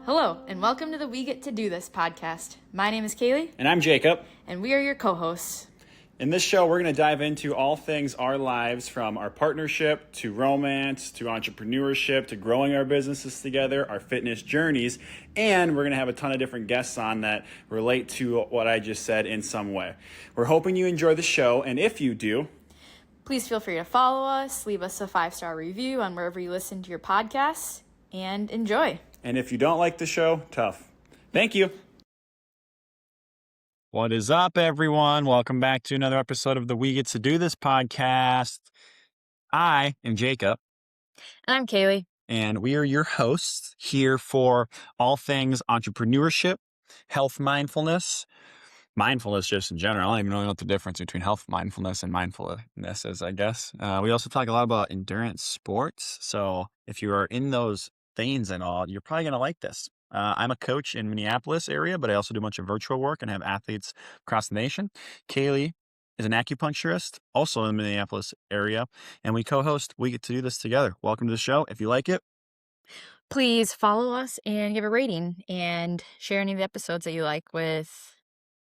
Hello, and welcome to the We Get to Do This podcast. My name is Kaylee. And I'm Jacob. And we are your co-hosts. In this show, we're going to dive into all things our lives, from our partnership to romance to entrepreneurship to growing our businesses together, our fitness journeys, and we're going to have a ton of different guests on that relate to what I just said in some way. We're hoping you enjoy the show, and if you do, please feel free to follow us, leave us a 5-star review on wherever you listen to your podcasts, and enjoy. And if you don't like the show, tough. Thank you. What is up, everyone? Welcome back to another episode of the We Get to Do This podcast. I am Jacob. And I'm Kaylee. And we are your hosts here for all things entrepreneurship, health mindfulness just in general. I don't even know what the difference between health mindfulness and mindfulness is, I guess. We also talk a lot about endurance sports. So if you are in those veins and all, you're probably going to like this. I'm a coach in Minneapolis area, but I also do a bunch of virtual work and have athletes across the nation. Kaylee is an acupuncturist, also in the Minneapolis area, and we co-host We Get to Do This together. Welcome to the show. If you like it, please follow us and give a rating and share any of the episodes that you like with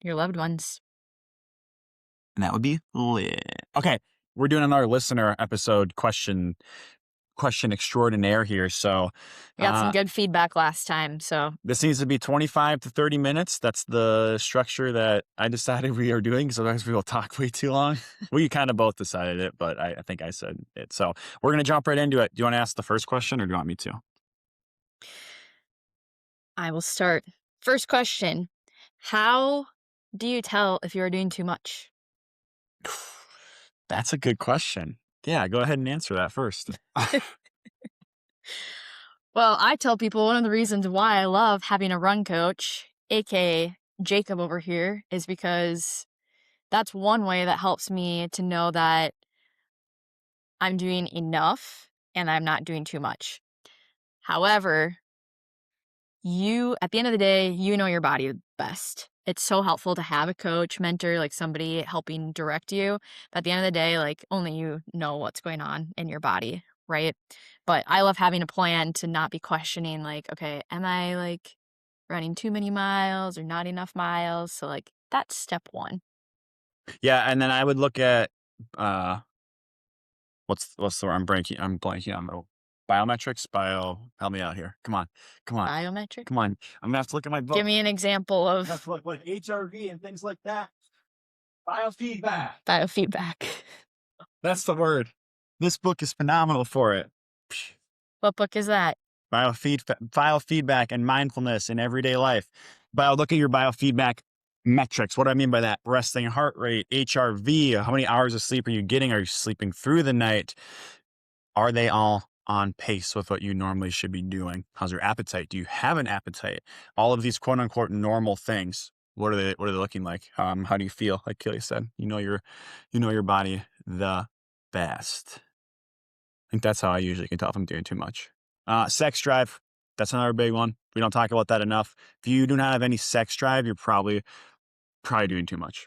your loved ones. And that would be lit. Okay, we're doing another listener episode question extraordinaire here. So we got some good feedback last time. So this needs to be 25 to 30 minutes. That's the structure that I decided we are doing. Sometimes we will talk way too long. We kind of both decided it, but I think I said it. So we're going to jump right into it. Do you want to ask the first question or do you want me to? I will start. First question. How do you tell if you are doing too much? That's a good question. Yeah, go ahead and answer that first. Well, I tell people one of the reasons why I love having a run coach, aka Jacob over here, is because that's one way that helps me to know that I'm doing enough and I'm not doing too much. However, at the end of the day, you know your body best. It's so helpful to have a coach, mentor, like somebody helping direct you. But at the end of the day, like only you know what's going on in your body, right? But I love having a plan to not be questioning like, okay, am I like running too many miles or not enough miles? So like that's step one. Yeah, and then I would look at what's the word? I'm blanking on the biometrics. Help me out here. Come on. Biometric? Come on. I'm gonna have to look at my book. Give me an example of like HRV and things like that. Biofeedback. That's the word. This book is phenomenal for it. What book is that? Biofeedback and mindfulness in everyday life. Look at your biofeedback metrics. What do I mean by that? Resting heart rate, HRV, how many hours of sleep are you getting? Are you sleeping through the night? Are they all on pace with what you normally should be doing? How's your appetite? Do you have an appetite? All of these quote unquote normal things. What are they looking like? How do you feel? Like Kelly said, you know your body the best. I think that's how I usually can tell if I'm doing too much. Sex drive. That's another big one. We don't talk about that enough. If you do not have any sex drive, you're probably doing too much.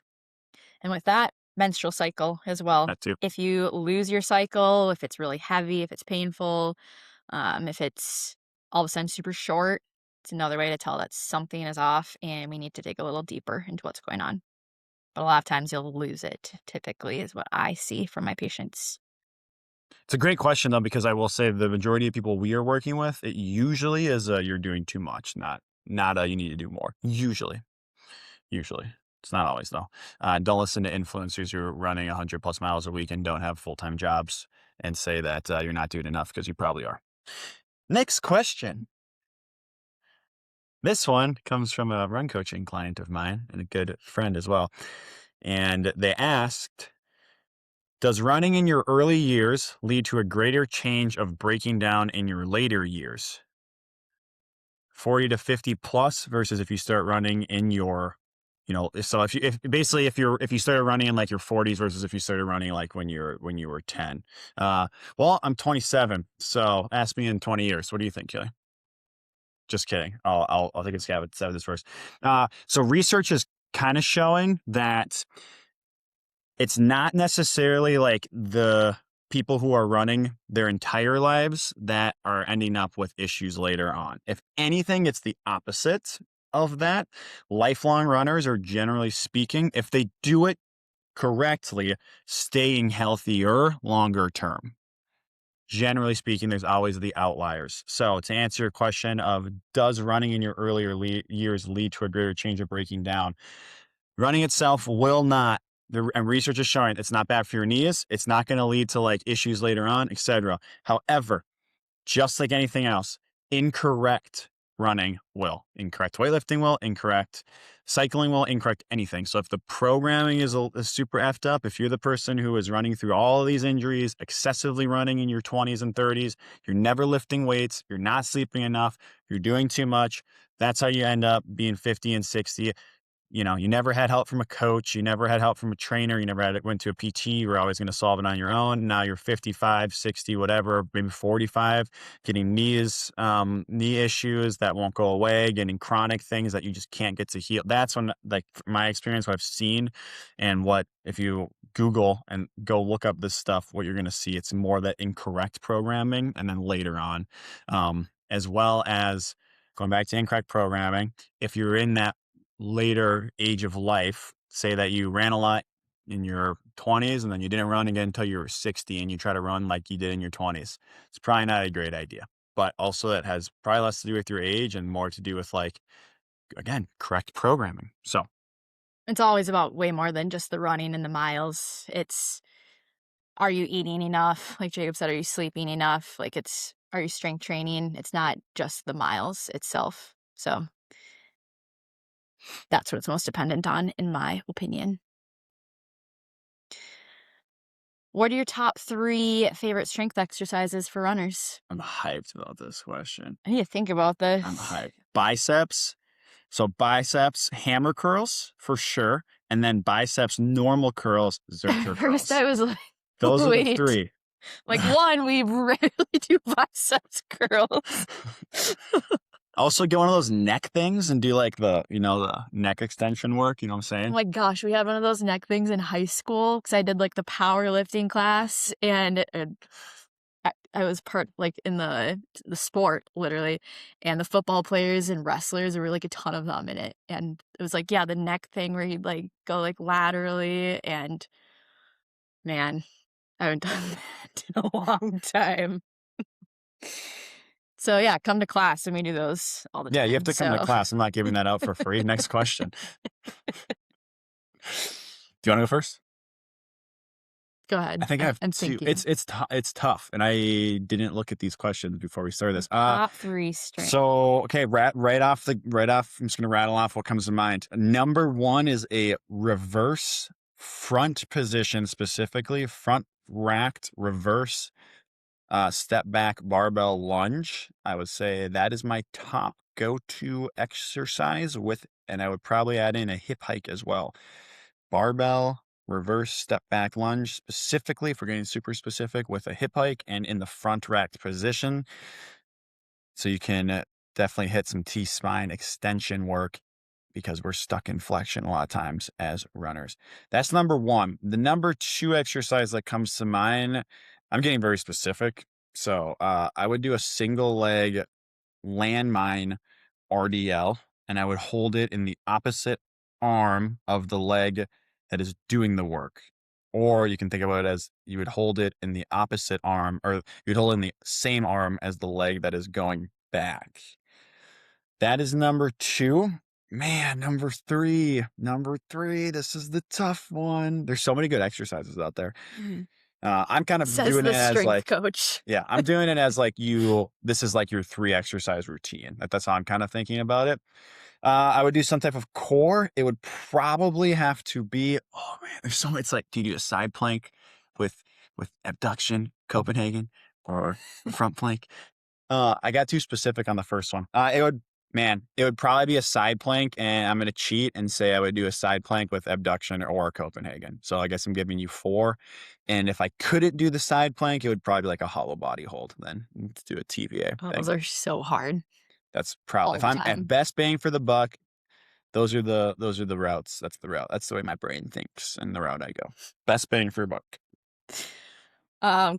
And with that, menstrual cycle as well. That too. If you lose your cycle, if it's really heavy, if it's painful, if it's all of a sudden super short, it's another way to tell that something is off and we need to dig a little deeper into what's going on. But a lot of times you'll lose it, typically, is what I see from my patients. It's a great question, though, because I will say the majority of people we are working with, it usually is you're doing too much, not you need to do more. Usually. It's not always, though. Don't listen to influencers who are running 100 plus miles a week and don't have full-time jobs and say that you're not doing enough, because you probably are. Next question. This one comes from a run coaching client of mine and a good friend as well. And they asked, does running in your early years lead to a greater change of breaking down in your later years? 40 to 50 plus versus if you start running in your, so if you started running in like your 40s versus if you started running like when you were 10. Well, I'm 27, so ask me in 20 years. What do you think, Kelly? Just kidding. I'll take a stab at this first. So research is kind of showing that it's not necessarily like the people who are running their entire lives that are ending up with issues later on. If anything, it's the opposite of that. Lifelong runners are, generally speaking, if they do it correctly, staying healthier longer term. Generally speaking, there's always the outliers. So to answer your question of does running in your earlier years lead to a greater change of breaking down? Running itself will not. And research is showing it's not bad for your knees. It's not going to lead to like issues later on, etc. However, just like anything else, incorrect running will, incorrect weightlifting will, incorrect cycling will, incorrect anything. So if the programming is super effed up, if you're the person who is running through all of these injuries, excessively running in your 20s and 30s, you're never lifting weights, you're not sleeping enough, you're doing too much, that's how you end up being 50 and 60. You know, you never had help from a coach. You never had help from a trainer. You never went to a PT. You were always going to solve it on your own. Now you're 55, 60, whatever, maybe 45, getting knee issues that won't go away, getting chronic things that you just can't get to heal. That's when, like, my experience, what I've seen, and what, if you Google and go look up this stuff, what you're going to see, it's more that incorrect programming. And then later on, as well as going back to incorrect programming, if you're in that later age of life, say that you ran a lot in your 20s and then you didn't run again until you were 60 and you try to run like you did in your 20s, it's probably not a great idea. But also that has probably less to do with your age and more to do with, like, again, correct programming. So It's always about way more than just the running and the miles. It's, are you eating enough? Like Jacob said, are you sleeping enough? Like, are you strength training? It's not just the miles itself. So that's what it's most dependent on, in my opinion. What are your top 3 favorite strength exercises for runners? I'm hyped about this question. I need to think about I'm this. hyped. Biceps. So biceps, hammer curls for sure. And then biceps, normal curls, At zercher first, curls. I was like, Those are the wait. 3. Like, one, we rarely do biceps curls. Also get one of those neck things and do like the neck extension work. You know what I'm Oh saying? my gosh, we had one of those neck things in high school because I did like the powerlifting class, and I was part like in the sport literally, and the football players and wrestlers, there were like a ton of them in it, and it was like, yeah, the neck thing where you'd like go like laterally, and man, I haven't done that in a long time. So yeah, come to class and we do those all the Yeah, you have time. to come to So class. I'm not giving that out for free. Next question. Do you want to go first? go I ahead. think I have I'm 2. thinking. It's tough, and I didn't look at these questions before we started this. Top 3 strength. So okay, right off. I'm just gonna rattle off what comes to mind. Number 1 is a reverse front position, specifically front racked reverse step back barbell lunge. I would say that is my top go-to exercise and I would probably add in a hip hike as well. Barbell reverse step back lunge, specifically, if we're getting super specific, with a hip hike and in the front racked position. So you can definitely hit some T-spine extension work because we're stuck in flexion a lot of times as runners. That's number 1. The number 2 exercise that comes to mind, I'm getting very specific. So I would do a single leg landmine RDL, and I would hold it in the opposite arm of the leg that is doing the work. Or you can think about it as you would hold it in the opposite arm, or you'd hold it in the same arm as the leg that is going back. That is number 2. Man, number 3. This is the tough one. There's so many good exercises out there. Mhm. I'm kind of Says doing the it as strength like, coach. yeah, I'm doing it as like this is like your 3 exercise routine. That's how I'm kind of thinking about it. I would do some type of core. It would probably have to be, oh man, there's so much. It's like, do you do a side plank with abduction, Copenhagen, or front plank? I got too specific on the first one. It would probably be a side plank, and I'm going to cheat and say I would do a side plank with abduction or Copenhagen. So I guess I'm giving you 4. And if I couldn't do the side plank, it would probably be like a hollow body hold then. Let's do a TVA Oh, thing. those are so hard That's probably, all if the I'm at time. best bang for the buck, those are the routes. That's the route. That's the way my brain thinks and the route I go. Best bang for buck.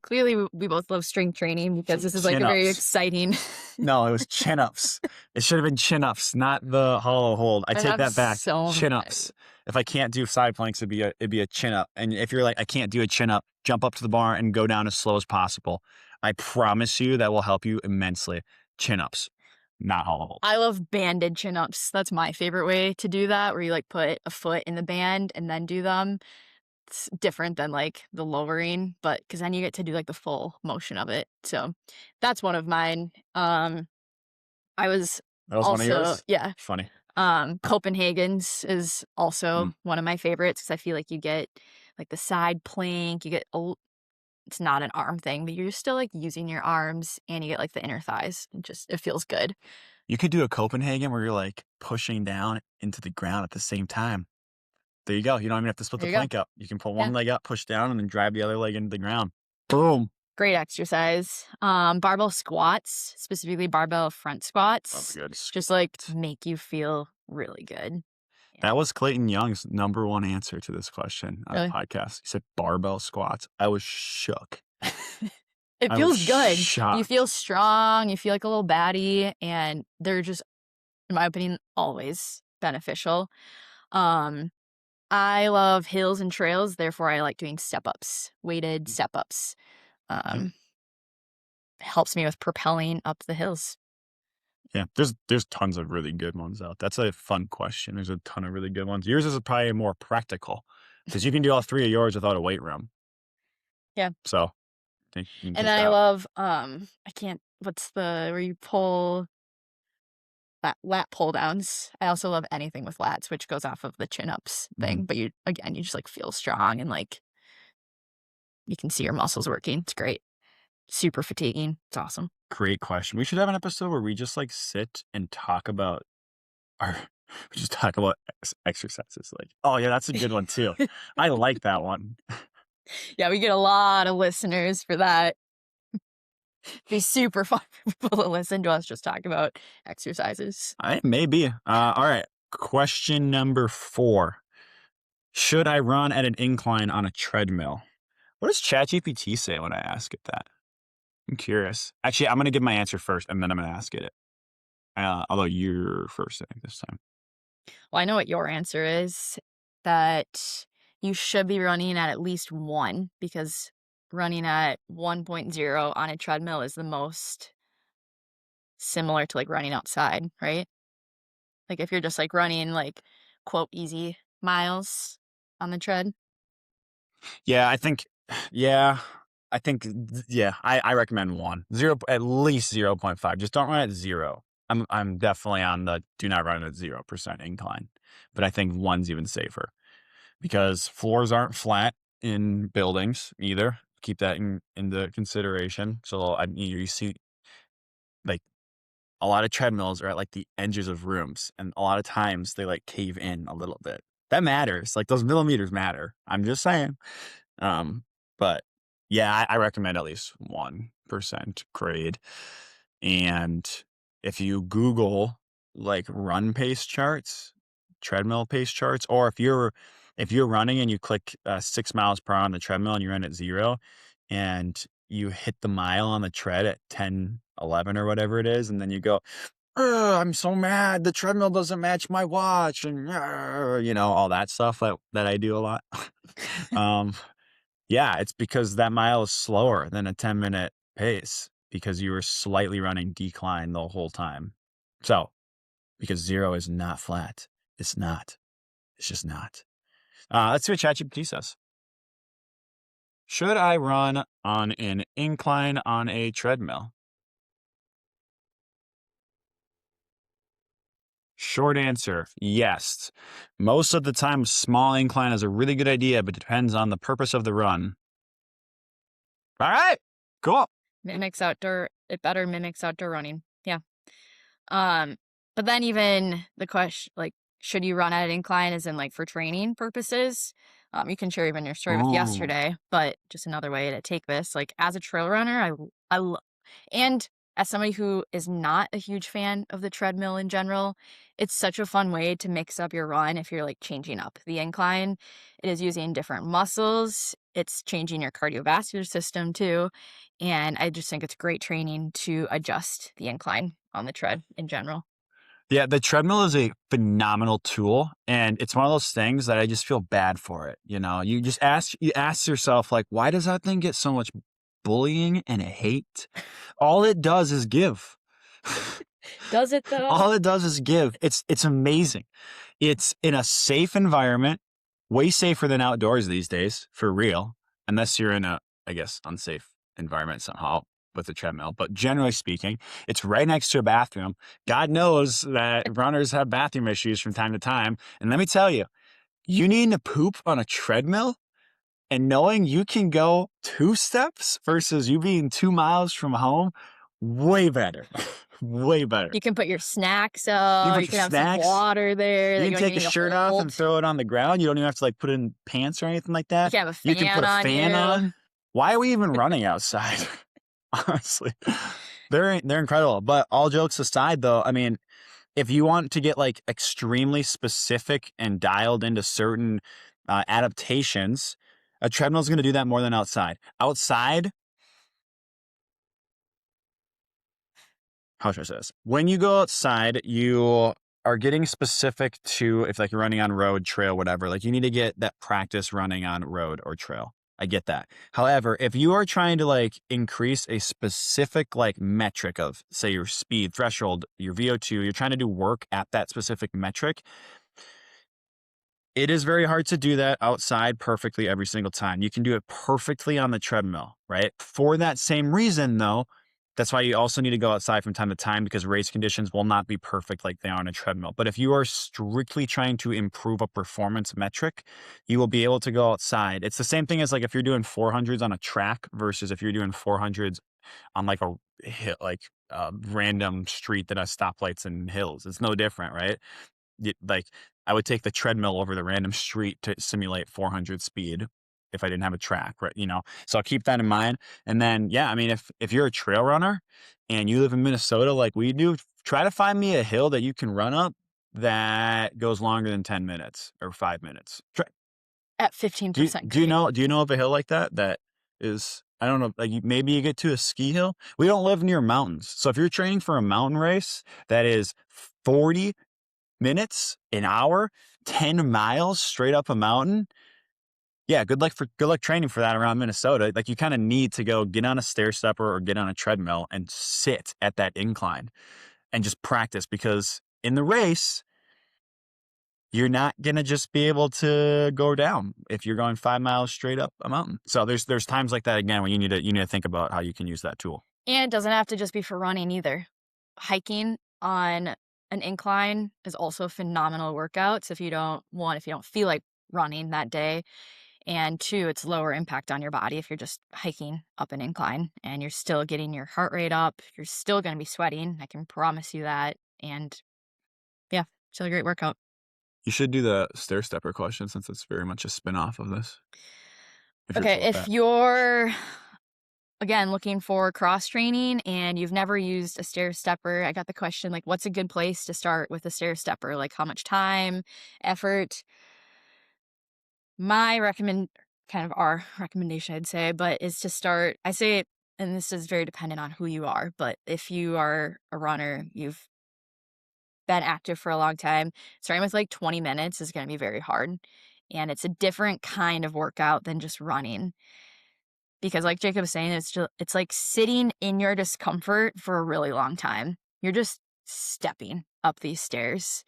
Clearly we both love strength training because this is like a very Chin-ups. exciting. No, it was chin-ups. It should have been chin-ups, not the hollow hold. I I take have that back. so Chin-ups. If I can't do side planks, it'd be a chin-up. And if you're like, I can't do a chin-up, jump up to the bar and go down as slow as possible. I promise you that will help you immensely. Chin-ups, not hollow holds. I love banded chin ups. That's my favorite way to do that, where you like put a foot in the band and then do them. It's different than like the lowering, but because then you get to do like the full motion of it. So that's one of mine. I was That was one of also, yours? yeah. Funny. Copenhagen's is Mm. also one of my favorites because I feel like you get like the side plank, you get it's not an arm thing, but you're still like using your arms and you get like the inner thighs. It feels good. You could do a Copenhagen where you're like pushing down into the ground at the same time. There you go. You don't even have to split There the you go. plank up. You can pull Yeah. one leg up, push down, and then drive the other leg into the ground. Boom. Great exercise. Barbell squats, specifically barbell front That's squats, good. just like make you feel really good. Yeah. That was Clayton Young's number one answer to this question on a Really. podcast. He said barbell squats. I was shook. It I was feels good. You shocked. feel strong, you feel like a little baddie, and they're just, in my opinion, always beneficial. Um, I love hills and trails, therefore I like doing step-ups, weighted step-ups. Yeah. Um, helps me with propelling up the hills. Yeah. There's tons of really good ones out. That's a fun question. There's a ton of really good ones. Yours is probably more practical because you can do all three of yours without a weight room. Yeah. So I think you can And take then I that. love, I can't, what's the, where you pull lat pull downs. I also love anything with lats, which goes off of the chin ups thing. Mhm. But you, again, you just like feel strong and like you can see your muscles working. It's great. Super fatiguing. It's awesome. Great question. We should have an episode where we just like sit and talk about our we just talk about exercises. Like, oh yeah, that's a good one too. I like that one. Yeah, we get a lot of listeners for that. Be super fun for people to listen to us just talk about exercises. I maybe. All right. Question number 4. Should I run at an incline on a treadmill? What does ChatGPT say when I ask it that? I'm curious. Actually, I'm gonna give my answer first, and then I'm gonna ask it. Although you're first, I think this time. Well, I know what your answer is, that you should be running at least 1 because running at 1.0 on a treadmill is the most similar to, like, running outside, right? Like, if you're just, like, running, like, quote, "easy miles" on the tread. Yeah, I think. Yeah, I think. Yeah, I recommend 1, 0, at least 0.5. Just don't run at 0. I'm definitely on the do not run at 0% incline, but I think 1's even safer because floors aren't flat in buildings either. Keep that into consideration. So you see like a lot of treadmills are at like the edges of rooms, and a lot of times they like cave in a little bit. That matters. Like those millimeters matter. I'm just saying. Um, but yeah, I recommend at least 1% grade. And if you Google like run pace charts, treadmill pace charts, or if you're running and you click 6 miles per hour on the treadmill and you run at 0, and you hit the mile on the tread at 10, 11 or whatever it is, and then you go, "Ugh, I'm so mad. The treadmill doesn't match my watch," and all that stuff that I do a lot. um, yeah, it's because that mile is slower than a 10-minute pace because you were slightly running decline the whole time. So, because 0 is not flat. It's not. It's just not. Let's see what ChatGPT says. Should I run on an incline on a treadmill? Short answer, yes. Most of the time, small incline is a really good idea, but depends on the purpose of the run. All right, cool. It better mimics outdoor running. Yeah. Um, but then even the question, like, should you run at an incline as in, like, for training purposes? You can share even your story with Ooh. yesterday, but just another way to take this, like, as a trail runner, I l and as somebody who is not a huge fan of the treadmill in general, it's such a fun way to mix up your run if you're, like, changing up the incline. It is using different muscles, it's changing your cardiovascular system too, and I just think it's great training to adjust the incline on the tread in general. Yeah, the treadmill is a phenomenal tool, and it's one of those things that I just feel bad for it, you know? You ask yourself, like, "Why does that thing get so much bullying and hate?" All it does is give. Does it though? All it does is give. It's amazing. It's in a safe environment, way safer than outdoors these days, for real, unless you're in a, I guess, unsafe environment somehow with a treadmill. But generally speaking, it's right next to a bathroom. God knows that runners have bathroom issues from time to time. And let me tell you, you needing to poop on a treadmill and knowing you can go 2 steps versus you being 2 miles from home, way better. Way better. You can put your snacks You can out, put you your can have some snacks. water there You that can you don't take even a need to shirt off and hold. throw it on the ground. You don't even have to like put in pants or anything like You that. can have a You can put fan a on fan you. on. Why are we even running outside? Honestly, they're incredible. But all jokes aside, though, I mean, if you want to get like extremely specific and dialed into certain adaptations, a treadmill is going to do that more than outside. Outside, how should I say this? When you go outside, you are getting specific to if like you're running on road, trail, whatever. Like you need to get that practice running on road or trail. I get that. However, if you are trying to like increase a specific like metric of say your speed threshold, your VO2, you're trying to do work at that specific metric, it is very hard to do that outside perfectly every single time. You can do it perfectly on the treadmill, right? For that same reason, though, that's why you also need to go outside from time to time because race conditions will not be perfect like they are on a treadmill. But if you are strictly trying to improve a performance metric, you will be able to go outside. It's the same thing as like if you're doing 400s on a track versus if you're doing 400s on like a hit, like a random street that has stoplights and hills. It's no different, right? Like I would take the treadmill over the random street to simulate 400 speed if I didn't have a track, right? You know, so I'll keep that in mind. And then, yeah, I mean, if you're a trail runner and you live in Minnesota like we do, try to find me a hill that you can run up that goes longer than 10 minutes or 5 minutes. At Do you, 15% do you grade. know, do you know of a hill like that? That is, I don't know, like maybe you get to a ski hill. We don't live near mountains. So if you're training for a mountain race that is 40 minutes, an hour, 10 miles straight up a mountain. Yeah, good luck training for that around Minnesota. Like you kind of need to go get on a stair stepper or get on a treadmill and sit at that incline and just practice because in the race, you're not gonna just be able to go down if you're going 5 miles straight up a mountain. So there's times like that again when you need to think about how you can use that tool. And it doesn't have to just be for running either. Hiking on an incline is also a phenomenal workout. So if you don't one, if you don't feel like running that day, and two, it's lower impact on your body if you're just hiking up an incline and you're still getting your heart rate up. You're still going to be sweating. I can promise you that. And yeah, still a great workout. You should do the stair stepper question since it's very much a spin-off of this, if you're Okay, cool with if that. you're again looking for cross training and you've never used a stair stepper, I got the question like, what's a good place to start with a stair stepper? Like, how much time, effort? My recommend kind of our recommendation, I'd say, but is to start. I say, and this is very dependent on who you are, but if you are a runner, you've been active for a long time, starting with like 20 minutes is going to be very hard. And it's a different kind of workout than just running. Because like Jacob was saying, it's like sitting in your discomfort for a really long time. You're just stepping up these stairs.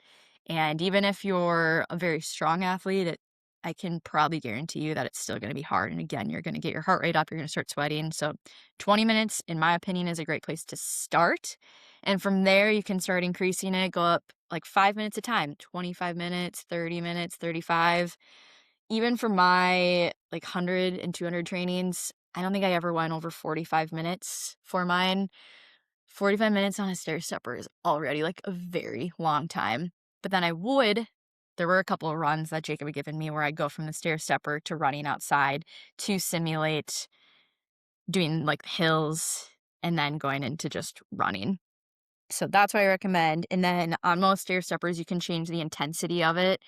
And even if you're a very strong athlete, I can probably guarantee you that it's still going to be hard. And again, you're going to get your heart rate up, you're going to start sweating. So 20 minutes, in my opinion, is a great place to start. And from there, you can start increasing it, go up like 5 minutes a time, 25 minutes, 30 minutes, 35. Even for my like 100 and 200 trainings, I don't think I ever went over 45 minutes for mine. 45 minutes on a stair stepper is already like a very long time. But then there were a couple of runs that Jacob had given me where I'd go from the stair stepper to running outside to simulate doing like hills and then going into just running. So that's what I recommend. And then on most stair steppers, you can change the intensity of it,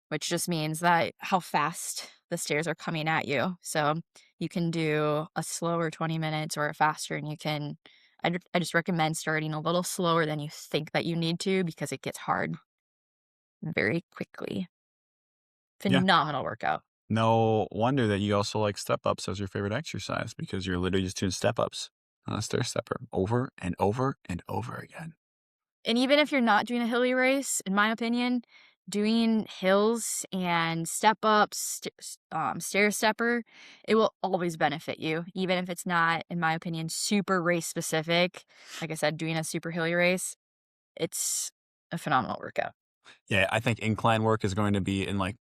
which just means that how fast the stairs are coming at you. So you can do a slower 20 minutes or a faster, and I just recommend starting a little slower than you think that you need to because it gets hard very quickly. Yeah. Phenomenal workout. No wonder that you also like step ups as your favorite exercise because you're literally just doing step ups on a stair stepper over and over and over again. And even if you're not doing a hilly race, in my opinion, doing hills and step ups, stair stepper, it will always benefit you, even if it's not, in my opinion, super race specific. Like I said, doing a super hilly race, it's a phenomenal workout. Yeah, I think incline work is going to be in like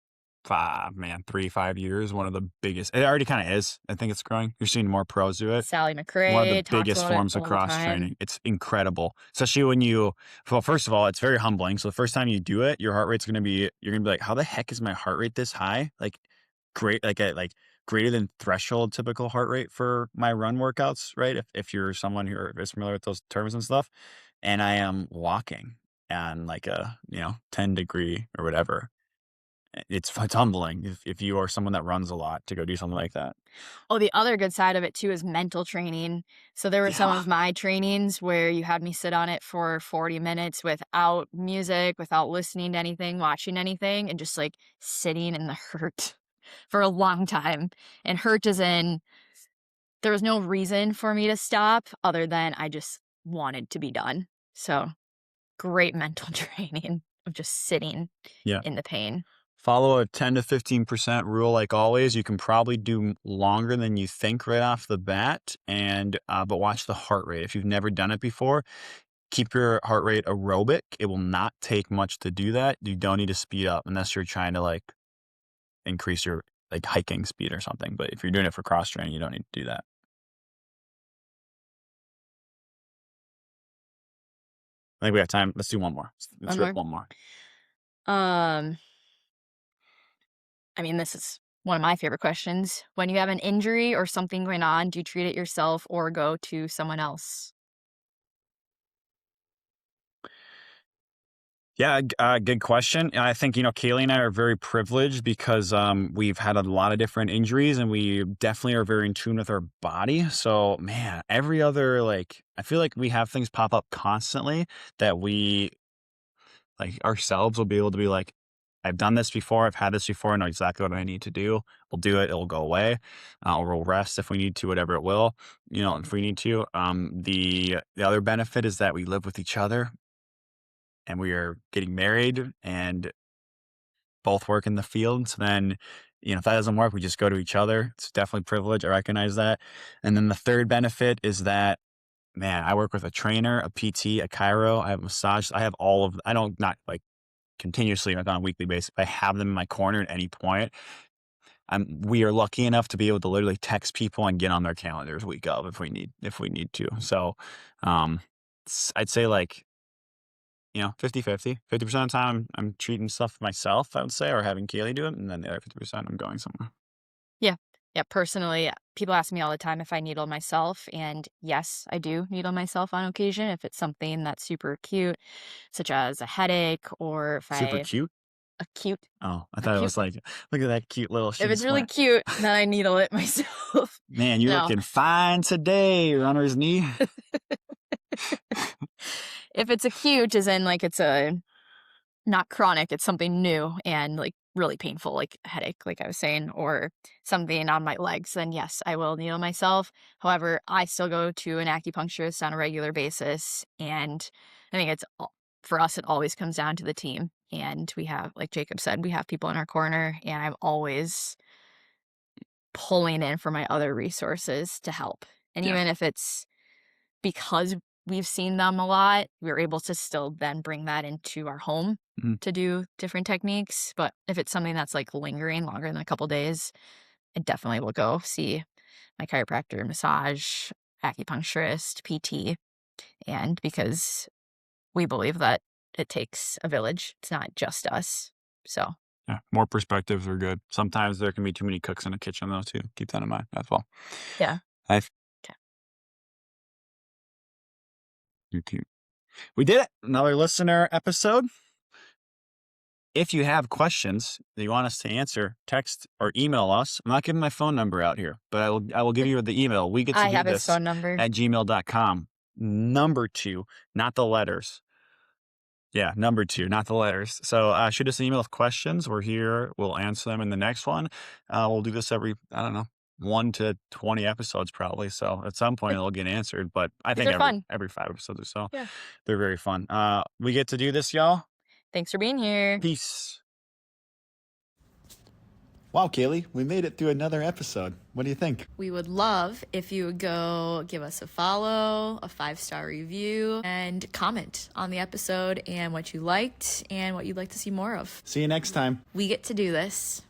3, 5 years, one of the biggest. It already kind of is. I think it's growing. You're seeing more pros do it. Sally One of the McRae talks biggest about it forms of all the cross time. training. It's incredible, especially when you. Well, first of all, it's very humbling. So the first time you do it, your heart rate's going to be. You're going to be like, "How the heck is my heart rate this high?" Like, great, like greater than threshold typical heart rate for my run workouts, right? If you're someone who is familiar with those terms and stuff, and I am walking and like a 10-degree or whatever. It's humbling if you are someone that runs a lot to go do something like that. Oh, the other good side of it too is mental training. So there were some Yeah. of my trainings where you had me sit on it for 40 minutes without music, without listening to anything, watching anything, and just like sitting in the hurt for a long time. And hurt is in there was no reason for me to stop other than I just wanted to be done. So great mental training of just sitting Yeah. in the pain. Follow a 10 to 15% rule like always. You can probably do longer than you think right off the bat, and but watch the heart rate. If you've never done it before, keep your heart rate aerobic. It will not take much to do that. You don't need to speed up unless you're trying to like increase your like hiking speed or something. But if you're doing it for cross training, you don't need to do that. I think we have time. Let's do one more. Let's One rip more. one more. Um, I mean, this is one of my favorite questions. When you have an injury or something going on, do you treat it yourself or go to someone else? Yeah, good question. And I think, Kaylee and I are very privileged because we've had a lot of different injuries and we definitely are very in tune with our body. So, man, every other, like, I feel like we have things pop up constantly that we, like, ourselves will be able to be like, I've done this before. I've had this before. I know exactly what I need to do. We'll do it. It'll go away. Or we'll rest if we need to, whatever it will, if we need to. The other benefit is that we live with each other and we are getting married and both work in the field. So then, if that doesn't work, we just go to each other. It's definitely privilege. I recognize that. And then the third benefit is that, man, I work with a trainer, a PT, a chiro. I have massage. I have all of, I don't, not like continuously, like on a weekly basis. I have them in my corner at any point. We are lucky enough to be able to literally text people and get on their calendars week of if we need to. So, um, I'd say like 50/50. 50% of the time I'm treating stuff myself, I would say, or having Kaylee do it, and then the other 50% I'm going somewhere. Yeah. Yeah. Personally, people ask me all the time if I needle myself. And yes, I do needle myself on occasion if it's something that's super acute, such as a headache or if Super I cute? acute, Oh, I thought it acute. was like, "Look at that cute little If shin it's really splint. cute, then I needle it myself. Man, you're No. looking fine today, runner's knee." If it's acute, as in like it's a not chronic, it's something new and, like, really painful, like a headache, like I was saying, or something on my legs, then yes, I will needle myself. However, I still go to an acupuncturist on a regular basis, and I think it's al for us, it always comes down to the team, and we have like Jacob said, we have people in our corner, and I'm always pulling in for my other resources to help. And Yeah. even if it's because we've seen them a lot, we're able to still then bring that into our home Mhm. to do different techniques. But if it's something that's like lingering longer than a couple days, I definitely will go see my chiropractor, massage, acupuncturist, PT. And because we believe that it takes a village, it's not just us. So, Yeah, more perspectives are good. Sometimes there can be too many cooks in a kitchen, though, too. Keep that in mind as well. yeah. I YouTube. We did it. Another listener episode. If you have questions that you want us to answer, text or email us. I'm not giving my phone number out here, but I will give you the email. We get to I do have his this phone number. at gmail.com. Number 2, not the letters. Yeah, number 2, not the letters. So shoot us an email with questions. We're here. We'll answer them in the next one. We'll do this every, I don't know, 1 to 20 episodes probably. So at some point it'll get answered, but I think These are fun. every 5 episodes or so. Yeah. They're very fun. We get to do this, y'all. Thanks for being here. Peace. Wow, Kaylee, we made it through another episode. What do you think? We would love if you would go give us a follow, a 5-star review, and comment on the episode and what you liked and what you'd like to see more of. See you next time. We get to do this.